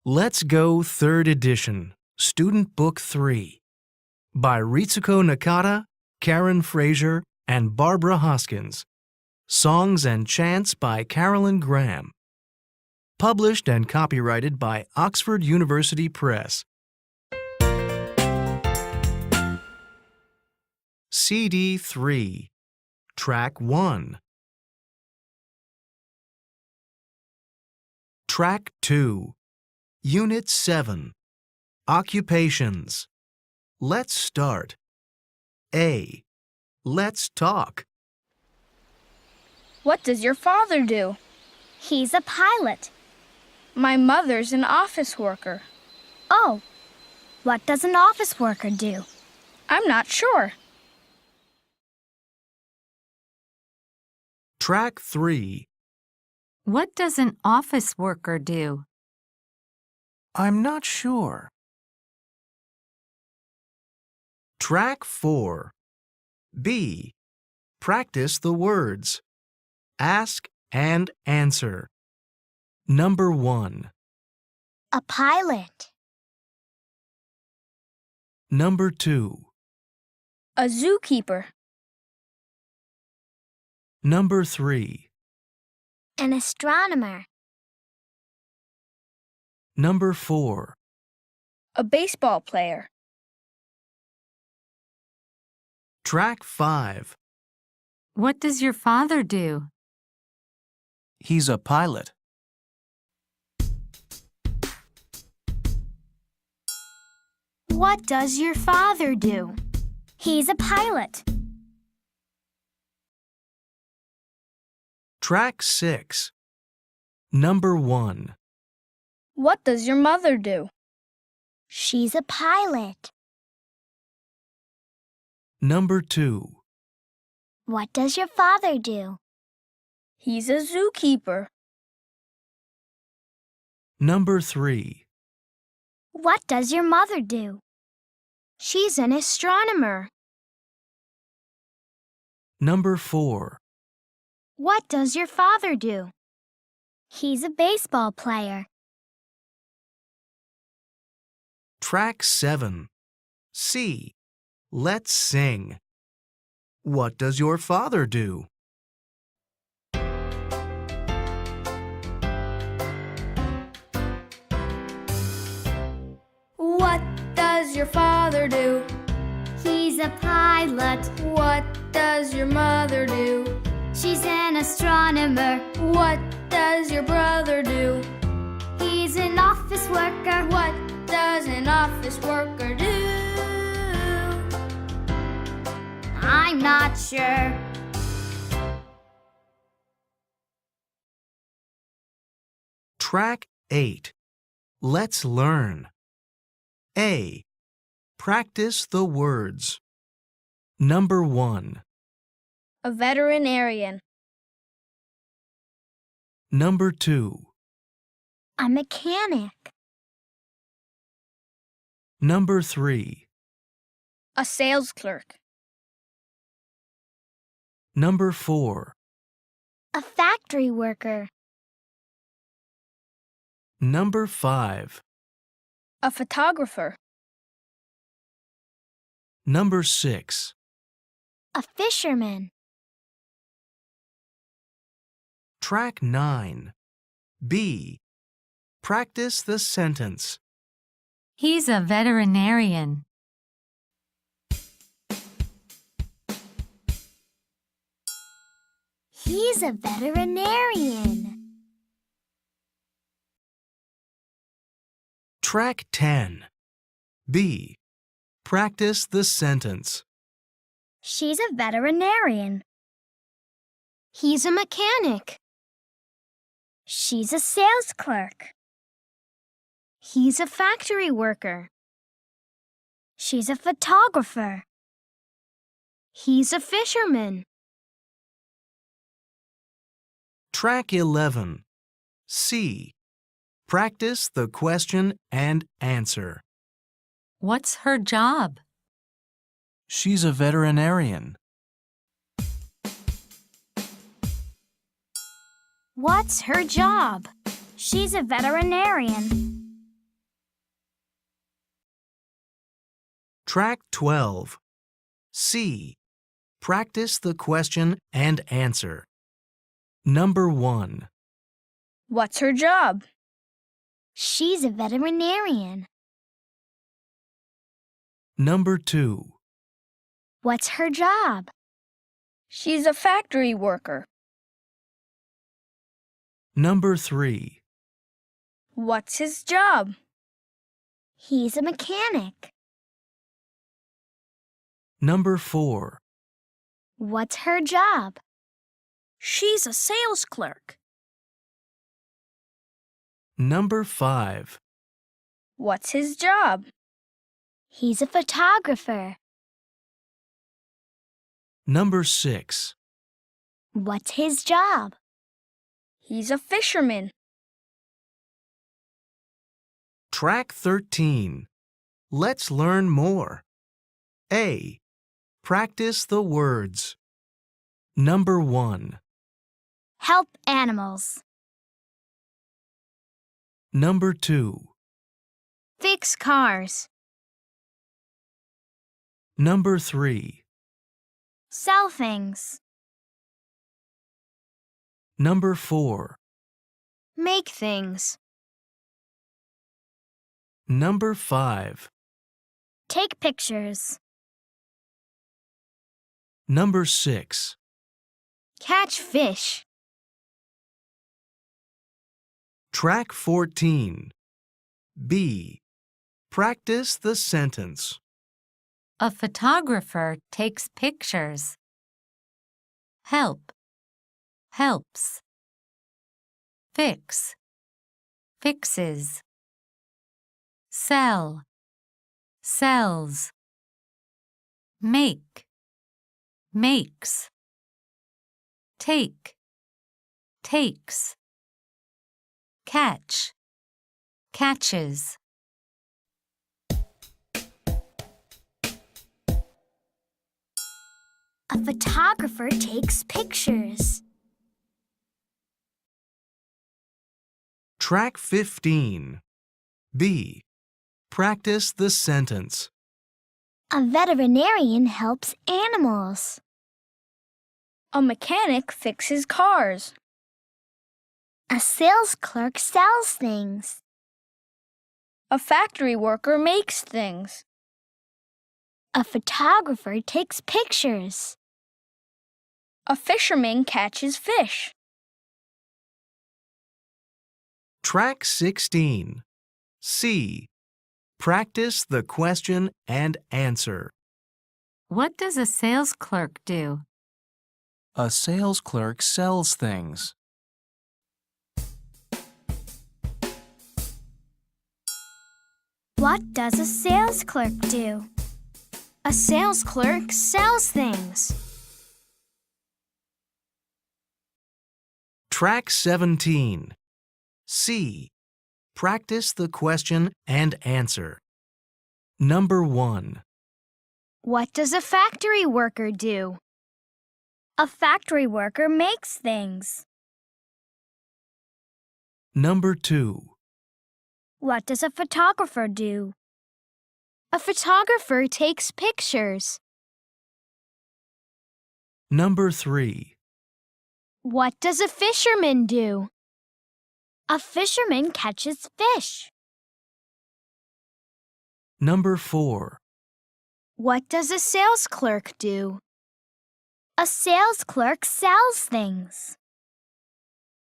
Let's Go 3rd Edition, Student Book 3, by Ritsuko Nakata, Karen Fraser, and Barbara Hoskins. Songs and Chants by Carolyn Graham. Published and copyrighted by Oxford University Press. CD 3, Track 1. Track 2, Unit 7, Occupations. Let's start. A. Let's talk. What does your father do? He's a pilot. My mother's an office worker. Oh, what does an office worker do? I'm not sure. Track 3. What does an office worker do? I'm not sure. Track 4. B. Practice the words. Ask and answer. Number 1. A pilot. Number 2. A zookeeper. Number 3. An astronomer. Number 4. A baseball player. Track 5. What does your father do? He's a pilot. What does your father do? He's a pilot. Track 6. Number 1. What does your mother do? She's a pilot. Number 2. What does your father do? He's a zookeeper. Number 3. What does your mother do? She's an astronomer. Number 4. What does your father do? He's a baseball player. Track 7. C. Let's sing. What does your father do? What does your father do? He's a pilot. What does your mother do? She's an astronomer. What does your brother do? He's an office worker. What does an office worker do? I'm not sure. Track 8. Let's learn. A. Practice the words. Number 1. A veterinarian. Number 2. A mechanic. Number 3. A sales clerk. Number 4. A factory worker. Number 5. A photographer. Number 6. A fisherman. Track 9. B. Practice the sentence. He's a veterinarian. He's a veterinarian. Track 10. B. Practice the sentence. She's a veterinarian. He's a mechanic. She's a sales clerk. He's a factory worker. She's a photographer. He's a fisherman. Track 11. C. Practice the question and answer. What's her job? She's a veterinarian. What's her job? She's a veterinarian. Track 12. C. Practice the question and answer. Number 1. What's her job? She's a veterinarian. Number 2. What's her job? She's a factory worker. Number 3. What's his job? He's a mechanic. Number 4. What's her job? She's a sales clerk. Number 5. What's his job? He's a photographer. Number 6. What's his job? He's a fisherman. Track 13. Let's learn more. A. Practice the words. Number 1. Help animals. Number 2. Fix cars. Number 3. Sell things. Number 4. Make things. Number 5. Take pictures. Number 6. Catch fish. Track 14. B. Practice the sentence. A photographer takes pictures. Help. Helps. Fix. Fixes. Sell. Sells. Make. Makes. Take. Takes. Catch. Catches. A photographer takes pictures. Track 15. B. Practice the sentence. A veterinarian helps animals. A mechanic fixes cars. A sales clerk sells things. A factory worker makes things. A photographer takes pictures. A fisherman catches fish. Track 16. C. Practice the question and answer. What does a sales clerk do? A sales clerk sells things. What does a sales clerk do? A sales clerk sells things. Track 17. C. Practice the question and answer. Number 1. What does a factory worker do? A factory worker makes things. Number 2. What does a photographer do? A photographer takes pictures. Number 3. What does a fisherman do? A fisherman catches fish. Number 4. What does a sales clerk do? A sales clerk sells things.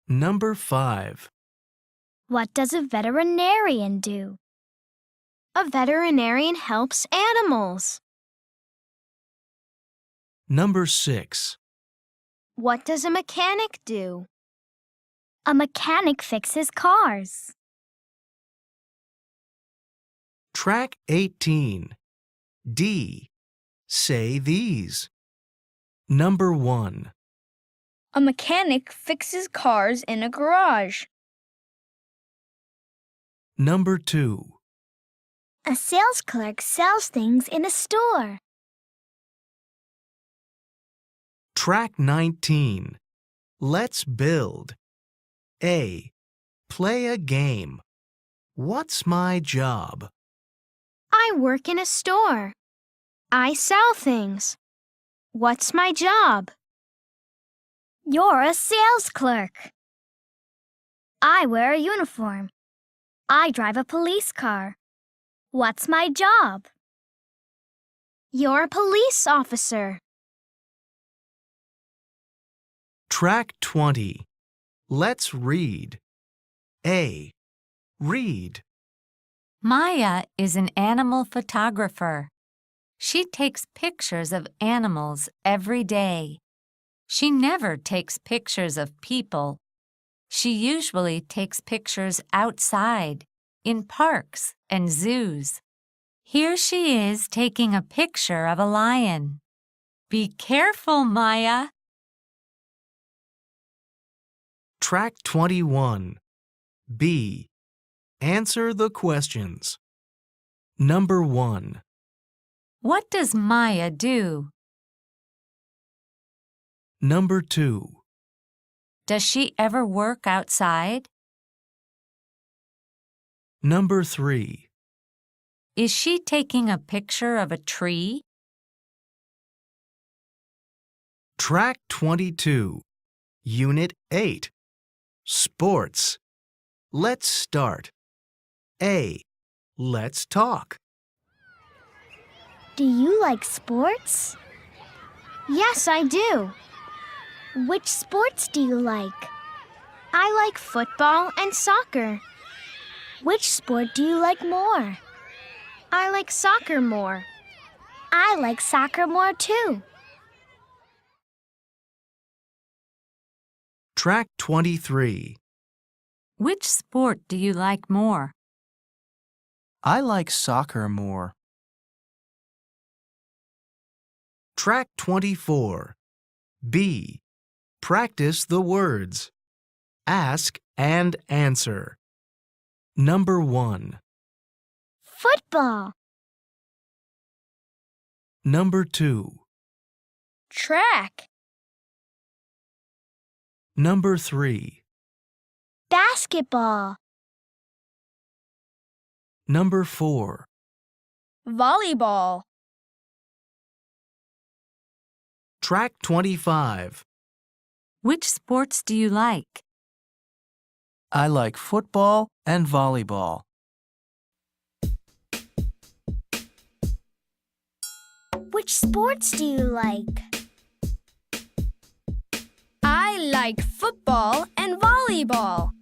Number 5. What does a veterinarian do? A veterinarian helps animals. Number 6. What does a mechanic do? A mechanic fixes cars. Track 18. D. Say these. Number 1. A mechanic fixes cars in a garage. Number 2. A sales clerk sells things in a store. Track 19. Let's build. A. Play a game. What's my job? I work in a store. I sell things. What's my job? You're a sales clerk. I wear a uniform. I drive a police car. What's my job? You're a police officer. Track 20. Let's read. A. Read. Maya is an animal photographer. She takes pictures of animals every day. She never takes pictures of people. She usually takes pictures outside, in parks and zoos. Here she is taking a picture of a lion. Be careful, Maya. Track 21. B. Answer the questions. Number 1. What does Maya do? Number 2. Does she ever work outside? Number 3. Is she taking a picture of a tree? Track 22. Unit 8. Sports. Let's start. A. Let's talk. Do you like sports? Yes, I do. Which sports do you like? I like football and soccer. Which sport do you like more? I like soccer more. I like soccer more too. Track 23. Which sport do you like more? I like soccer more. Track 24. B. Practice the words. Ask and answer. Number 1. Football. Number 2. Track. Number 3. Basketball. Number 4. Volleyball. Track 25. Which sports do you like? I like football and volleyball. Which sports do you like? I like football and volleyball.